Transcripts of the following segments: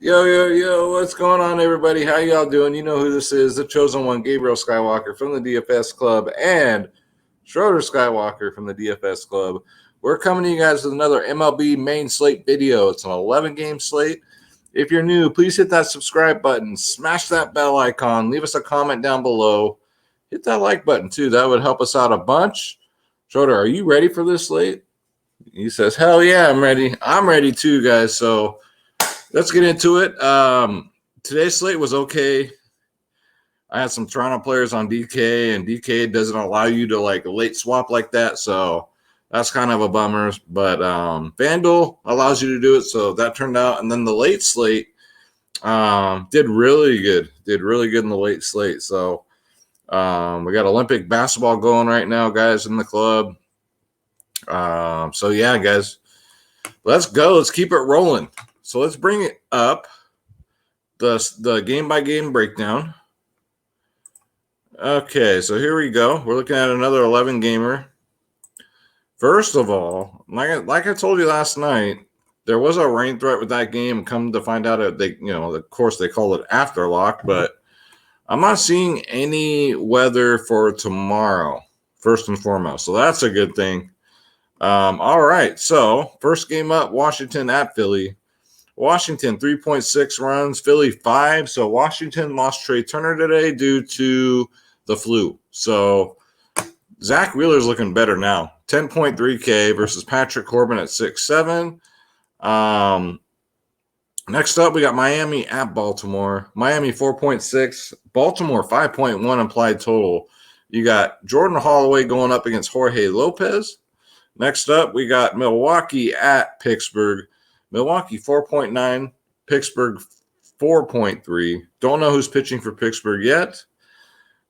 Yo, what's going on, everybody? How y'all doing? You know who this is, the chosen one, Gabriel Skywalker from the DFS Club and Schroeder Skywalker from the DFS Club. We're coming to you guys with another MLB main slate video. It's an 11-game slate. If you're new, please hit that subscribe button, smash that bell icon, leave us a comment down below. Hit that like button, too. That would help us out a bunch. Schroeder, are you ready for this slate? He says, hell yeah, I'm ready. I'm ready, too, guys, so let's get into it. Today's slate was okay. I had some Toronto players on DK, and DK doesn't allow you to like late swap like that, so that's kind of a bummer. But FanDuel allows you to do it, so that turned out. And then the late slate did really good. Did really good in the late slate. So we got Olympic basketball going right now, guys, in the club. So yeah, guys, let's go. Let's keep it rolling. So let's bring it up, the game-by-game breakdown. Okay, so here we go. We're looking at another 11-gamer. First of all, like I told you last night, there was a rain threat with that game. Come to find out, of course, they called it afterlock, but I'm not seeing any weather for tomorrow, first and foremost. So that's a good thing. All right, so first game up, Washington at Philly. Washington, 3.6 runs, Philly 5. So Washington lost Trey Turner today due to the flu. So Zach Wheeler's looking better now. 10.3K versus Patrick Corbin at 6.7. Next up, we got Miami at Baltimore. Miami 4.6, Baltimore 5.1 implied total. You got Jordan Holloway going up against Jorge Lopez. Next up, we got Milwaukee at Pittsburgh. Milwaukee 4.9, Pittsburgh 4.3. Don't know who's pitching for Pittsburgh yet.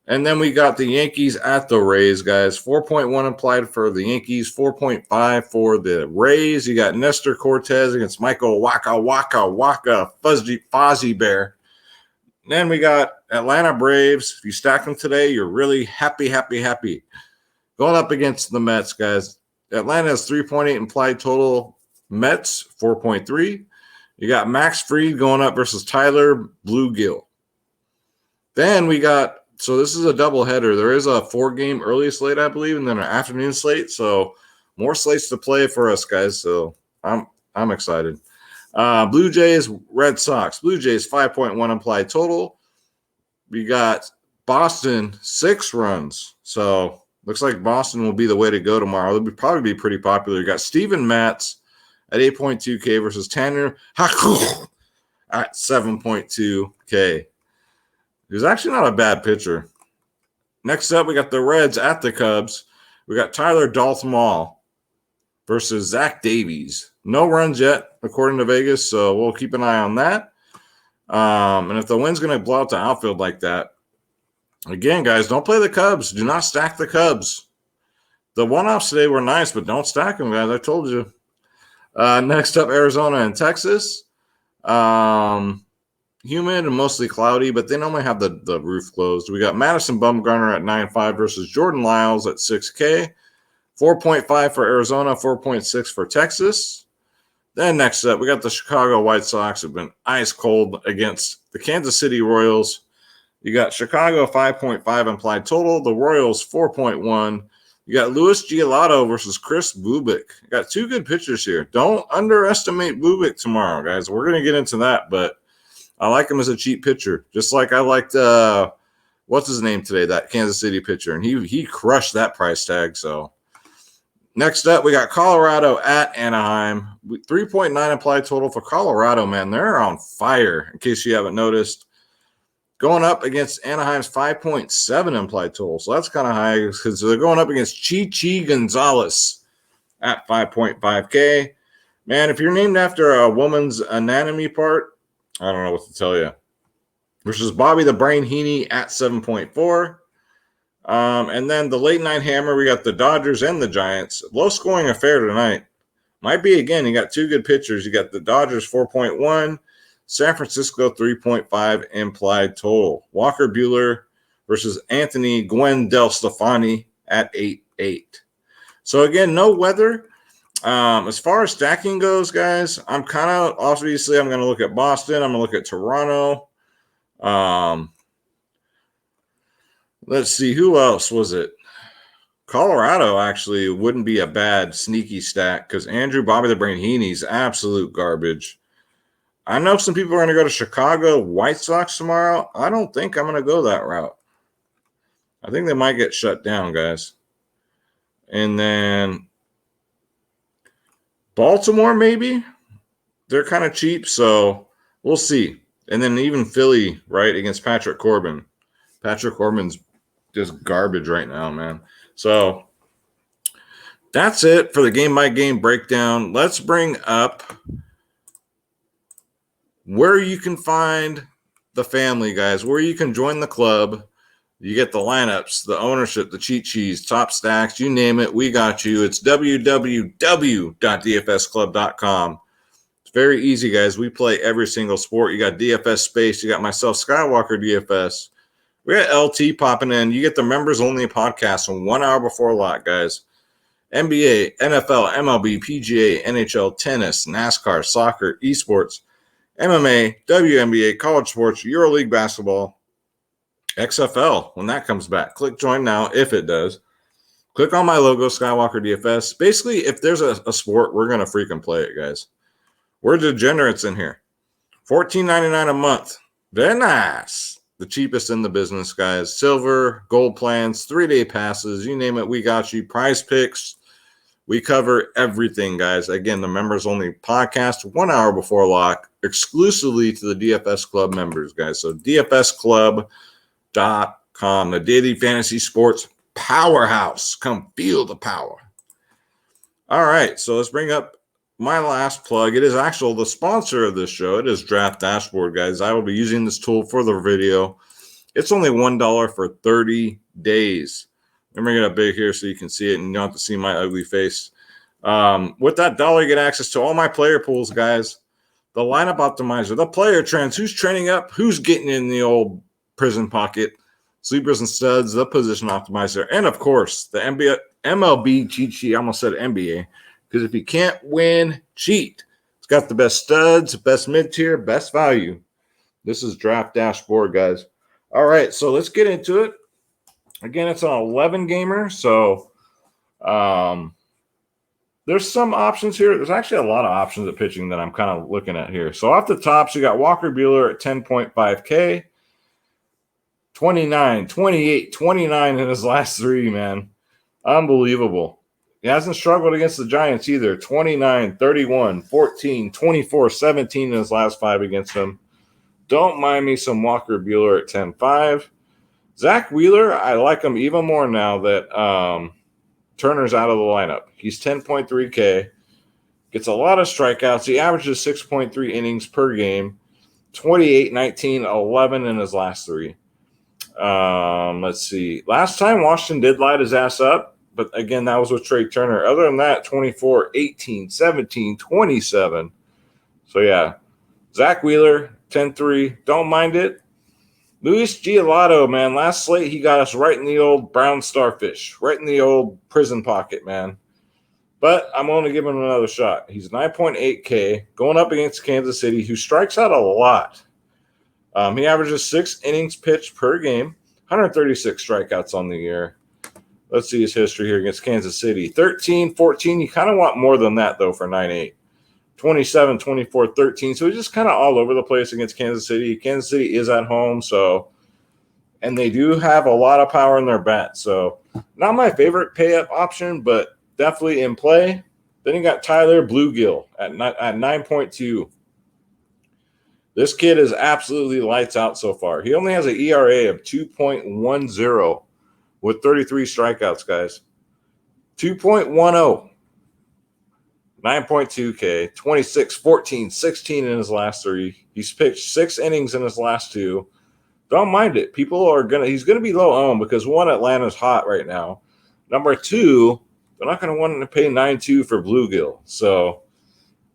And then we got the Yankees at the Rays, guys. 4.1 implied for the Yankees, 4.5 for the Rays. You got Nestor Cortez against Michael Waka Fozzie Bear. And then we got Atlanta Braves. If you stack them today, you're really happy. Going up against the Mets, guys. Atlanta has 3.8 implied total. Mets, 4.3. You got Max Fried going up versus Tyler Bluegill. Then we got, so this is a doubleheader. There is a 4-game early slate, I believe, and then an afternoon slate. So more slates to play for us, guys. So I'm excited. Blue Jays, Red Sox. Blue Jays, 5.1 implied total. We got Boston, 6 runs. So looks like Boston will be the way to go tomorrow. They'll probably be pretty popular. You got Steven Matz at 8.2K versus Tanner Haku at 7.2K. He's actually not a bad pitcher. Next up, we got the Reds at the Cubs. We got Tyler Dalton versus Zach Davies. No runs yet, according to Vegas, so we'll keep an eye on that. And if the wind's going to blow out the outfield like that, again, guys, don't play the Cubs. Do not stack the Cubs. The one-offs today were nice, but don't stack them, guys. I told you. Next up, Arizona and Texas. Humid and mostly cloudy, but they normally have the roof closed. We got Madison Bumgarner at 9.5 versus Jordan Lyles at 6K. 4.5 for Arizona, 4.6 for Texas. Then next up, we got the Chicago White Sox have been ice cold against the Kansas City Royals. You got Chicago 5.5 implied total. The Royals 4.1. You got Luis Giolito versus Chris Bubik. You got 2 good pitchers here. Don't underestimate Bubik tomorrow, guys. We're going to get into that, but I like him as a cheap pitcher. Just like I liked, what's his name today, that Kansas City pitcher, and he crushed that price tag. So next up, we got Colorado at Anaheim. 3.9 implied total for Colorado, man. They're on fire, in case you haven't noticed. Going up against Anaheim's 5.7 implied total. So that's kind of high because they're going up against Chichi Gonzalez at 5.5K. Man, if you're named after a woman's anatomy part, I don't know what to tell you. Versus Bobby the Brain Heaney at 7.4. And then the late night hammer, we got the Dodgers and the Giants. Low scoring affair tonight. Might be, again, you got 2 good pitchers. You got the Dodgers 4.1. San Francisco 3.5 implied total. Walker Buehler versus Anthony Gwen Del Stefani at 8.8. So again, no weather. As far as stacking goes, guys, I'm kind of obviously I'm going to look at Boston. I'm going to look at Toronto. Let's see, who else was it? Colorado actually wouldn't be a bad sneaky stack because Andrew Bobby the Brain Heaney's absolute garbage. I know some people are going to go to Chicago White Sox tomorrow. I don't think I'm going to go that route. I think they might get shut down, guys. And then Baltimore, maybe. They're kind of cheap, so we'll see. And then even Philly, right, against Patrick Corbin. Patrick Corbin's just garbage right now, man. So that's it for the game-by-game breakdown. Let's bring up where you can find the family, guys, where you can join the club. You get the lineups, the ownership, the cheat sheets, top stacks, you name it, we got you. It's www.dfsclub.com. It's very easy, guys. We play every single sport. You got DFS Space. You got myself, Skywalker DFS. We got LT popping in. You get the members-only podcast from 1 hour before lock, guys. NBA, NFL, MLB, PGA, NHL, tennis, NASCAR, soccer, esports, MMA, WNBA, college sports, EuroLeague basketball, XFL, when that comes back. Click join now if it does. Click on my logo, Skywalker DFS. Basically, if there's a sport, we're going to freaking play it, guys. We're degenerates in here. $14.99 a month. Very nice. The cheapest in the business, guys. Silver, gold plans, 3-day passes, you name it, we got you. Prize picks. We cover everything, guys. Again, the members only podcast 1 hour before lock, exclusively to the DFS Club members, guys. So DFSclub.com, the daily fantasy sports powerhouse. Come feel the power. All right, so let's bring up my last plug. It is actually the sponsor of this show. It is Draft Dashboard, guys. I will be using this tool for the video. It's only $1 for 30 days. Let me bring it up big here so you can see it and you don't have to see my ugly face. With that dollar, you get access to all my player pools, guys. The lineup optimizer, the player trends, who's training up, who's getting in the old prison pocket, sleepers and studs, the position optimizer, and of course, the MLB cheat sheet. I almost said NBA. Because if you can't win, cheat. It's got the best studs, best mid-tier, best value. This is Draft Dashboard, guys. All right, so let's get into it. Again, it's an 11-gamer, so there's some options here. There's actually a lot of options at pitching that I'm kind of looking at here. So off the top, so you got Walker Buehler at 10.5K, 29, 28, 29 in his last three, man. Unbelievable. He hasn't struggled against the Giants either. 29, 31, 14, 24, 17 in his last five against them. Don't mind me some Walker Buehler at 10.5. Zach Wheeler, I like him even more now that Turner's out of the lineup. He's 10.3K. Gets a lot of strikeouts. He averages 6.3 innings per game. 28, 19, 11 in his last three. Let's see. Last time Washington did light his ass up. But again, that was with Trey Turner. Other than that, 24, 18, 17, 27. So, yeah. Zach Wheeler, 10-3. Don't mind it. Luis Giolito, man. Last slate, he got us right in the old brown starfish. Right in the old prison pocket, man. But I'm going to give him another shot. He's 9.8K. Going up against Kansas City, who strikes out a lot. He averages 6 innings pitched per game. 136 strikeouts on the year. Let's see his history here against Kansas City. 13, 14. You kind of want more than that, though, for 9-8. 27, 24, 13. So he's just kind of all over the place against Kansas City. Kansas City is at home, and they do have a lot of power in their bat. So not my favorite pay-up option, but definitely in play. Then you got Tyler Bluegill at 9.2. This kid is absolutely lights out so far. He only has an ERA of 2.10. with 33 strikeouts, guys. 2.10. 9.2K. 26, 14, 16 in his last three. He's pitched 6 innings in his last 2. Don't mind it. He's going to be low owned because, one, Atlanta's hot right now. Number 2, they're not going to want to pay 9.2 for Bluegill. So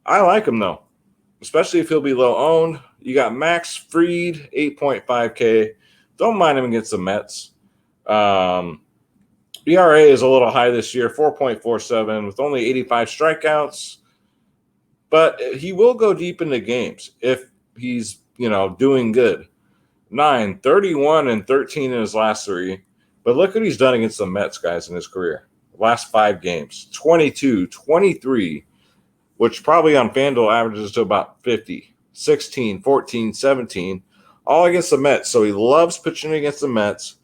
I like him, though, especially if he'll be low owned. You got Max Fried, 8.5K. Don't mind him against the Mets. You ERA is a little high this year, 4.47 with only 85 strikeouts. But he will go deep into games if he's, doing good. 31 and 13 in his last 3. But look what he's done against the Mets, guys, in his career. Last 5 games, 22, 23, which probably on FanDuel averages to about 50, 16, 14, 17, all against the Mets. So he loves pitching against the Mets.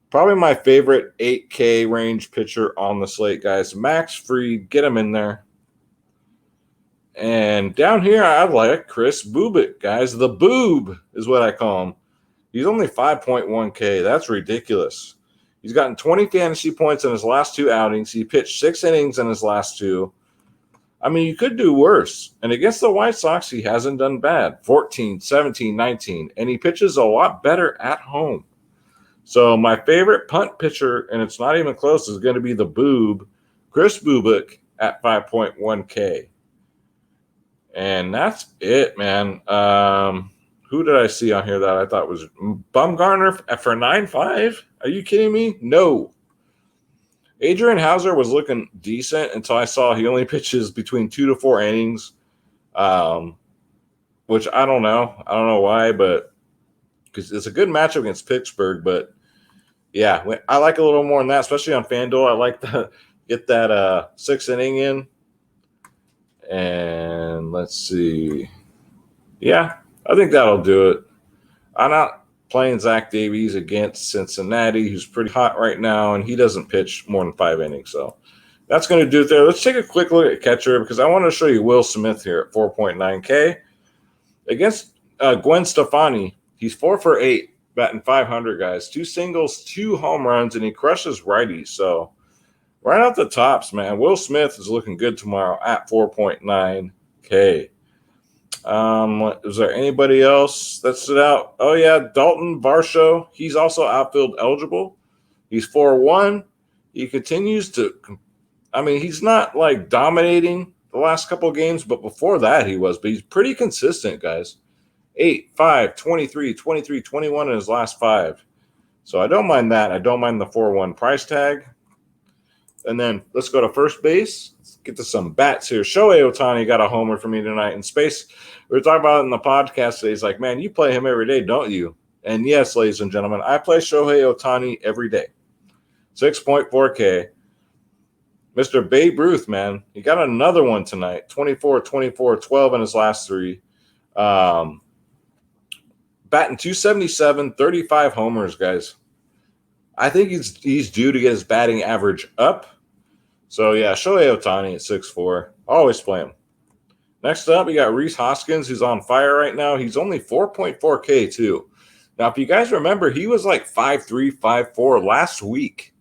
Probably my favorite 8K range pitcher on the slate, guys. Max Fried, get him in there. And down here, I like Chris Bubik, guys. The Boob is what I call him. He's only 5.1K. That's ridiculous. He's gotten 20 fantasy points in his last 2 outings. He pitched 6 innings in his last 2. I mean, you could do worse. And against the White Sox, he hasn't done bad. 14, 17, 19. And he pitches a lot better at home. So my favorite punt pitcher, and it's not even close, is going to be the Boob, Chris Bubik at 5.1K. And that's it, man. Who did I see on here that I thought was Bumgarner for 9.5? Are you kidding me? No. Adrian Hauser was looking decent until I saw he only pitches between 2 to 4 innings, which I don't know. I don't know why, but because it's a good matchup against Pittsburgh. But, yeah, I like a little more than that, especially on FanDuel. I like to get that 6th inning in. And let's see. Yeah, I think that'll do it. I'm not playing Zach Davies against Cincinnati, who's pretty hot right now, and he doesn't pitch more than 5 innings. So that's going to do it there. Let's take a quick look at catcher because I want to show you Will Smith here at 4.9K. Against Gwen Stefani, he's 4 for 8, batting 500, guys. 2 singles, 2 home runs, and he crushes righties. So right out the tops, man. Will Smith is looking good tomorrow at 4.9K. Is there anybody else that stood out? Oh, yeah, Dalton Varsho. He's also outfield eligible. He's 4-1. He continues to – I mean, he's not, like, dominating the last couple of games, but before that he was. But he's pretty consistent, guys. 8, 5, 23, 23, 21 in his last 5. So I don't mind that. I don't mind the 4-1 price tag. And then let's go to first base. Let's get to some bats here. Shohei Ohtani got a homer for me tonight in space. We were talking about it in the podcast today. He's like, man, you play him every day, don't you? And yes, ladies and gentlemen, I play Shohei Ohtani every day. 6.4K. Mr. Babe Ruth, man, he got another one tonight. 24, 24, 12 in his last 3. Batting 277, 35 homers, guys. I think he's due to get his batting average up. So, yeah, Shohei Ohtani at 6'4". Always play him. Next up, we got Rhys Hoskins, who's on fire right now. He's only 4.4K, too. Now, if you guys remember, he was like 5'3", 5'4" last week.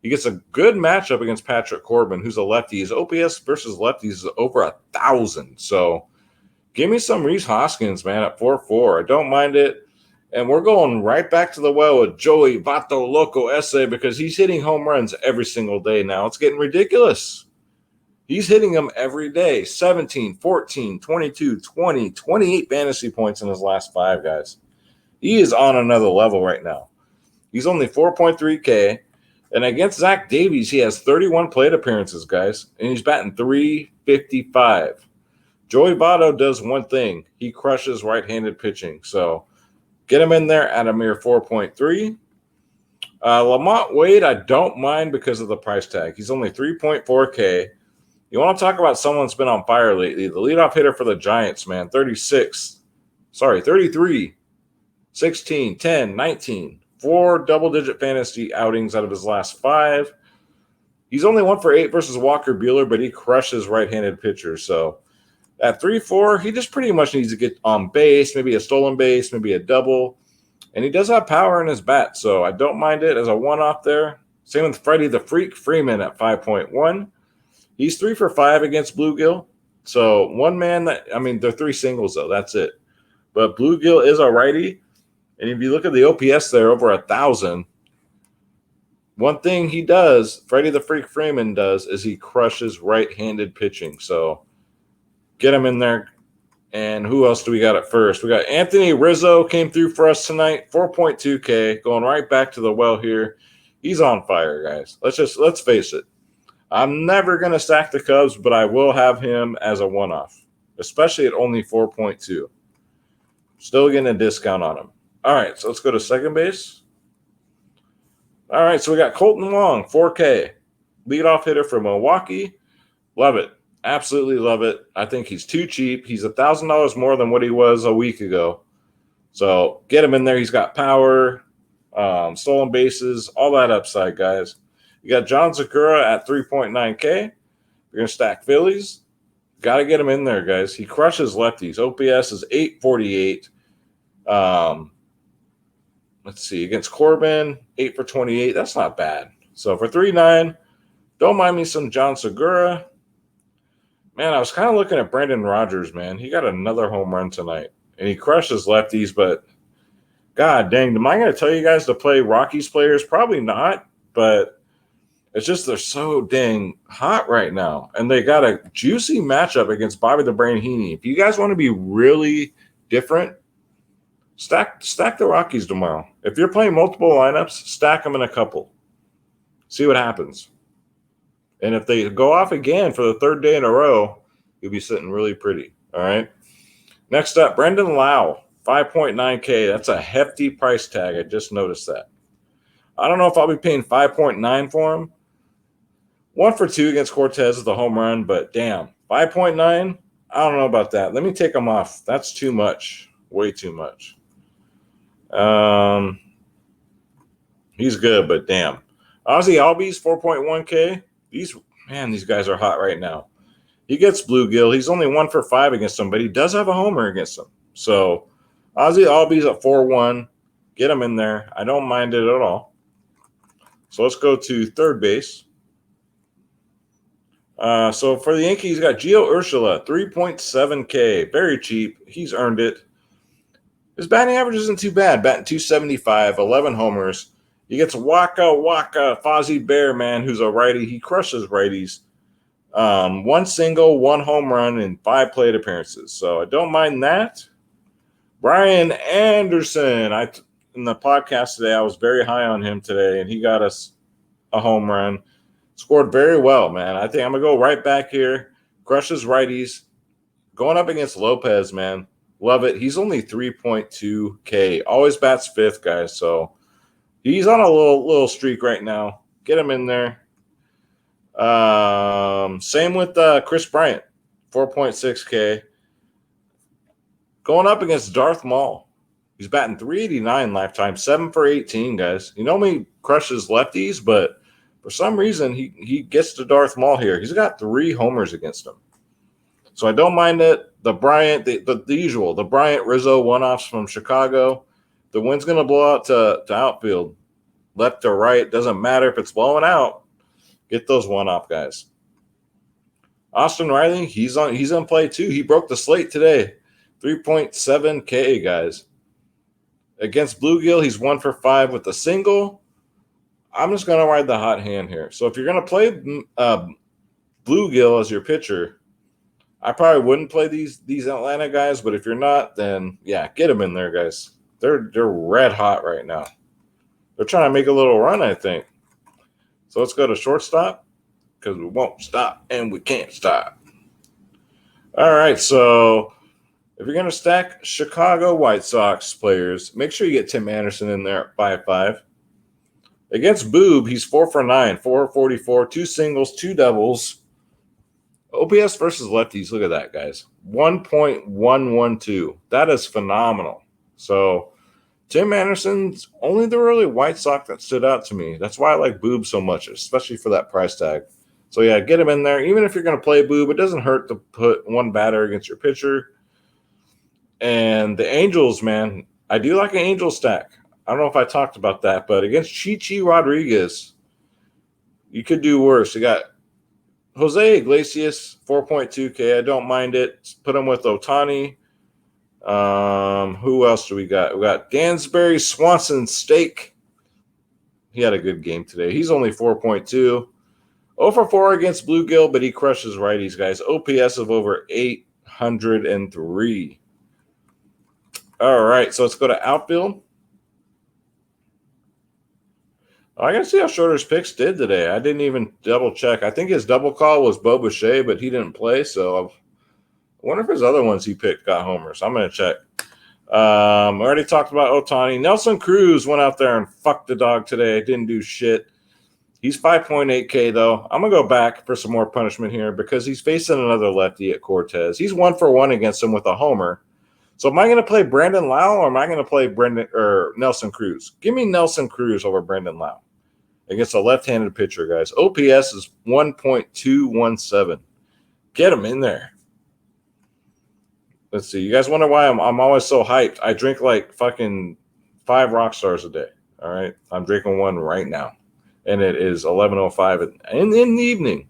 He gets a good matchup against Patrick Corbin, who's a lefty. His OPS versus lefties is over 1,000. So, give me some Rhys Hoskins, man, at 4.4. I don't mind it. And we're going right back to the well with Joey Vato Loco Esse because he's hitting home runs every single day now. It's getting ridiculous. He's hitting them every day. 17, 14, 22, 20, 28 fantasy points in his last 5, guys. He is on another level right now. He's only 4.3K. And against Zach Davies, he has 31 plate appearances, guys. And he's batting 355. Joey Votto does one thing. He crushes right-handed pitching. So get him in there at a mere 4.3. Lamont Wade, I don't mind because of the price tag. He's only 3.4K. You want to talk about someone that's been on fire lately? The leadoff hitter for the Giants, man, 33, 16, 10, 19. 4 double-digit fantasy outings out of his last 5. He's only 1 for 8 versus Walker Buehler, but he crushes right-handed pitchers. So at 3-4, he just pretty much needs to get on base, maybe a stolen base, maybe a double. And he does have power in his bat, so I don't mind it as a one-off there. Same with Freddie the Freak Freeman at 5.1. He's 3 for 5 against Bluegill. So one man they're 3 singles, though. That's it. But Bluegill is a righty. And if you look at the OPS there, over 1,000. One thing he does, Freddie the Freak Freeman does, is he crushes right-handed pitching. So get him in there. And who else do we got at first? We got Anthony Rizzo came through for us tonight, 4.2K, going right back to the well here. He's on fire, guys. Let's face it. I'm never going to stack the Cubs, but I will have him as a one-off, especially at only 4.2. Still getting a discount on him. All right, so let's go to second base. All right, so we got Colton Wong, 4K. Leadoff hitter for Milwaukee. Love it. Absolutely love it. I think he's too cheap. He's $1,000 more than what he was a week ago. So get him in there. He's got power, stolen bases, all that upside, guys. You got John Segura at 3.9K. You're going to stack Phillies. Got to get him in there, guys. He crushes lefties. OPS is 848. Let's see. Against Corbin, 8 for 28. That's not bad. So for 3.9, don't mind me some John Segura. Man, I was kind of looking at Brandon Rogers, man. He got another home run tonight. And he crushes lefties, but God dang, am I going to tell you guys to play Rockies players? Probably not, but it's just they're so dang hot right now. And they got a juicy matchup against Bobby the Brain Heaney. If you guys want to be really different, stack the Rockies tomorrow. If you're playing multiple lineups, stack them in a couple. See what happens. And if they go off again for the third day in a row, you'll be sitting really pretty. All right. Next up, Brendan Lau, 5.9K. That's a hefty price tag. I just noticed that. I don't know if I'll be paying 5.9 for him. 1 for 2 against Cortez is the home run, but damn, 5.9? I don't know about that. Let me take him off. That's too much. Way too much. He's good, but damn. Ozzie Albies, 4.1K. These guys are hot right now. He gets bluegill. He's only 1 for 5 against them, but he does have a homer against them. So Ozzie Albies at 4.1. Get him in there. I don't mind it at all. So let's go to third base. So for the Yankees, got Gio Urshela, 3.7K. Very cheap. He's earned it. His batting average isn't too bad. Batting 275, 11 homers. He gets Waka Fozzie Bear, man, who's a righty. He crushes righties. 1 single, 1 home run, and 5 plate appearances. So I don't mind that. Brian Anderson. In the podcast today, I was very high on him today, and he got us a home run. Scored very well, man. I think I'm going to go right back here. Crushes righties. Going up against Lopez, man. Love it. He's only 3.2K. Always bats 5th, guys. So he's on a little streak right now. Get him in there. Same with Chris Bryant, 4.6K. Going up against Darth Maul. He's batting 389 lifetime, 7 for 18, guys. You know he crushes lefties, but for some reason he gets to Darth Maul here. He's got 3 homers against him. So I don't mind it. The Bryant, the usual, the Bryant Rizzo one-offs from Chicago. The wind's going to blow out to outfield. Left to right, doesn't matter if it's blowing out. Get those one-off guys. Austin Riley, he's on play too. He broke the slate today. 3.7K, guys. Against Bluegill, he's 1 for 5 with a single. I'm just going to ride the hot hand here. So if you're going to play Bluegill as your pitcher, I probably wouldn't play these Atlanta guys, but if you're not, then yeah, get them in there, guys. They're red hot right now. They're trying to make a little run, I think. So let's go to shortstop because we won't stop and we can't stop. All right, so if you're going to stack Chicago White Sox players, make sure you get Tim Anderson in there at 5.5. Against Boob, he's 4 for 9, 444, 2 singles, 2 doubles. OPS versus lefties, look at that, guys. 1.112. That is phenomenal. So Tim Anderson's only the early White Sox that stood out to me. That's why I like Boob so much, especially for that price tag. So, yeah, get him in there. Even if you're going to play Boob, it doesn't hurt to put one batter against your pitcher. And the Angels, man, I do like an Angel stack. I don't know if I talked about that, but against Chichi Rodriguez, you could do worse. You got Jose Iglesias, 4.2K. I don't mind it. Put him with Ohtani. Who else do we got? We got Dansbury Swanson Steak. He had a good game today. He's only 4.2. 0 for 4 against Bluegill, but he crushes righties, guys. OPS of over 803. All right, so let's go to outfield. I gotta see how Shorter's picks did today. I didn't even double check. I think his double call was Bo Bichette, but he didn't play. So I wonder if his other ones he picked got homers. I'm gonna check. I already talked about Ohtani. Nelson Cruz went out there and fucked the dog today. Didn't do shit. He's 5.8K though. I'm gonna go back for some more punishment here because he's facing another lefty at Cortez. He's 1-for-1 against him with a homer. So am I going to play Brandon Lau or am I going to play Nelson Cruz? Give me Nelson Cruz over Brandon Lau against a left-handed pitcher, guys. OPS is 1.217. Get him in there. Let's see. You guys wonder why I'm always so hyped. I drink like fucking 5 rock stars a day. All right. I'm drinking one right now. And it is 11:05 in the evening.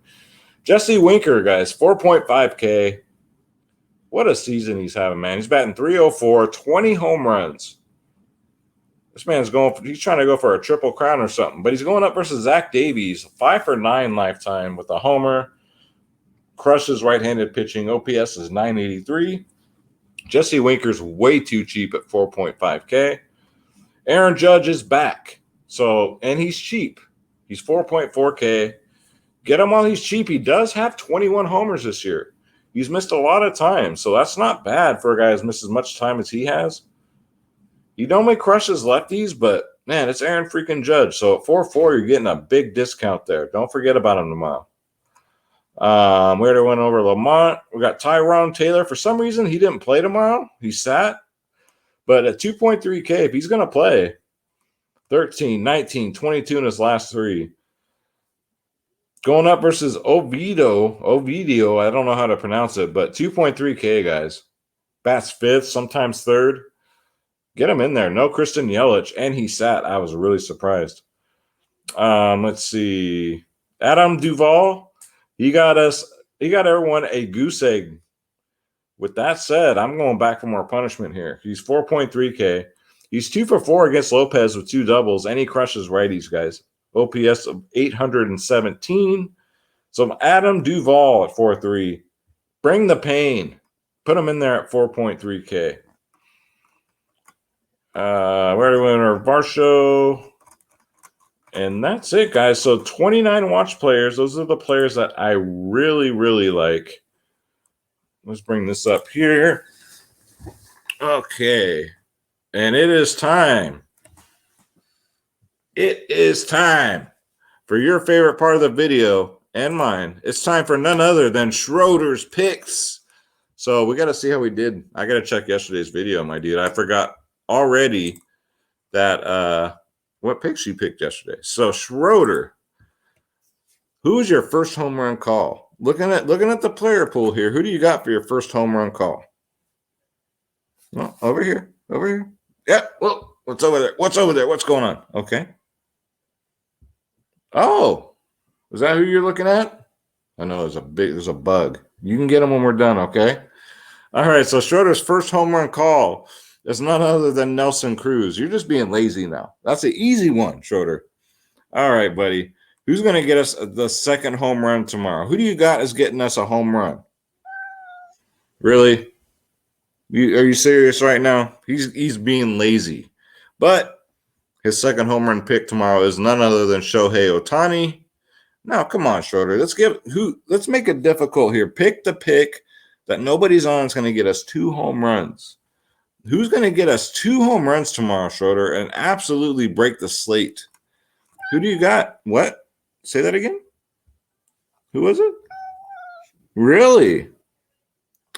Jesse Winker, guys, 4.5K. What a season he's having, man. He's batting .304, 20 home runs. This man's he's trying to go for a triple crown or something, but he's going up versus Zach Davies, 5-for-9 lifetime with a homer. Crushes right-handed pitching. OPS is 983. Jesse Winker's way too cheap at 4.5K. Aaron Judge is back. And he's cheap. He's 4.4K. Get him while he's cheap. He does have 21 homers this year. He's missed a lot of time, so that's not bad for a guy who's missed as much time as he has. He normally crushes lefties, but, man, it's Aaron freaking Judge. So at 4.4, you're getting a big discount there. Don't forget about him tomorrow. We already went over Lamont. We got Tyrone Taylor. For some reason, he didn't play tomorrow. He sat. But at 2.3K, if he's going to play, 13, 19, 22 in his last 3. Going up versus Ovidio, I don't know how to pronounce it, but 2.3K, guys. Bats 5th, sometimes 3rd. Get him in there. No Christian Yelich, and he sat. I was really surprised. Let's see. Adam Duvall, he got everyone a goose egg. With that said, I'm going back for more punishment here. He's 4.3K. He's 2-for-4 against Lopez with 2 doubles, and he crushes righties, guys. OPS of 817. So Adam Duvall at 4.3. Bring the pain. Put him in there at 4.3K. Where do we win our Varsho? And that's it, guys. So 29 watch players. Those are the players that I really, really like. Let's bring this up here. Okay. And it is time. It is time for your favorite part of the video and mine. It's time for none other than Schroeder's picks. So we got to see how we did. I got to check yesterday's video, my dude. I forgot already that what picks you picked yesterday. So Schroeder, who was your first home run call? Looking at the player pool here, who do you got for your first home run call? Well, over here. Yeah, well, what's over there? What's going on? Okay. Oh, is that who you're looking at? I know there's a bug. You can get him when we're done, okay? All right, so Schroeder's first home run call is none other than Nelson Cruz. You're just being lazy now. That's an easy one, Schroeder. All right, buddy. Who's going to get us the second home run tomorrow? Who do you got as getting us a home run? Really? Are you serious right now? He's being lazy. But his second home run pick tomorrow is none other than Shohei Ohtani. Now, come on, Schroeder. Let's make it difficult here. Pick the pick that nobody's on is going to get us 2 home runs. Who's going to get us 2 home runs tomorrow, Schroeder, and absolutely break the slate? Who do you got? What? Say that again? Who was it? Really?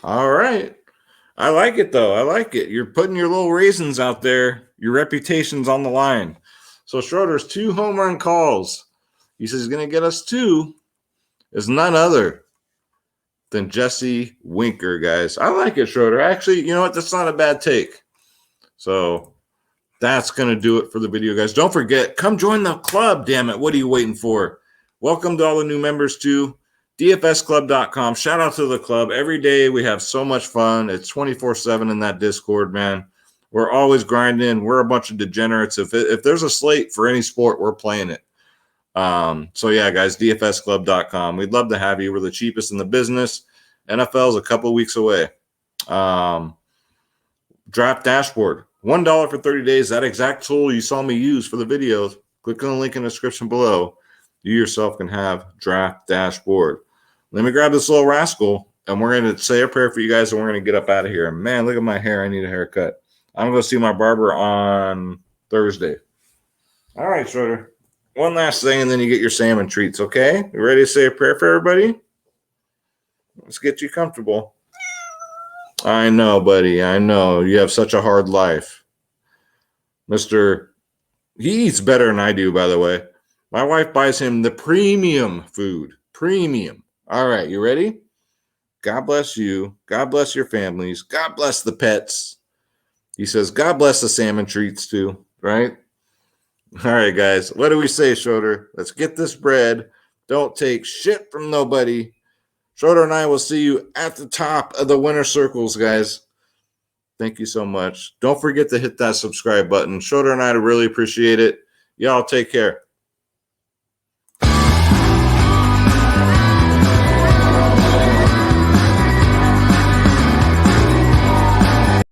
All right. I like it, though. I like it. You're putting your little raisins out there. Your reputation's on the line. So Schroeder's 2 home run calls. He says he's going to get us 2. Is none other than Jesse Winker, guys. I like it, Schroeder. Actually, you know what? That's not a bad take. So that's going to do it for the video, guys. Don't forget, come join the club, damn it. What are you waiting for? Welcome to all the new members, too. DFSclub.com. Shout out to the club. Every day we have so much fun. It's 24/7 in that Discord, man. We're always grinding. We're a bunch of degenerates. If there's a slate for any sport, we're playing it. So yeah, guys, DFSclub.com. We'd love to have you. We're the cheapest in the business. NFL's a couple weeks away. Draft dashboard. $1 for 30 days. That exact tool you saw me use for the videos. Click on the link in the description below. You yourself can have Draft Dashboard. Let me grab this little rascal, and we're going to say a prayer for you guys, and we're going to get up out of here. Man, look at my hair. I need a haircut. I'm going to see my barber on Thursday. All right, Schroeder. One last thing, and then you get your salmon treats, okay? You ready to say a prayer for everybody? Let's get you comfortable. I know, buddy. I know. You have such a hard life. He eats better than I do, by the way. My wife buys him the premium food. Premium. All right, you ready? God bless you. God bless your families. God bless the pets. He says, God bless the salmon treats too, right? All right, guys. What do we say, Schroeder? Let's get this bread. Don't take shit from nobody. Schroeder and I will see you at the top of the winner circles, guys. Thank you so much. Don't forget to hit that subscribe button. Schroeder and I really appreciate it. Y'all take care.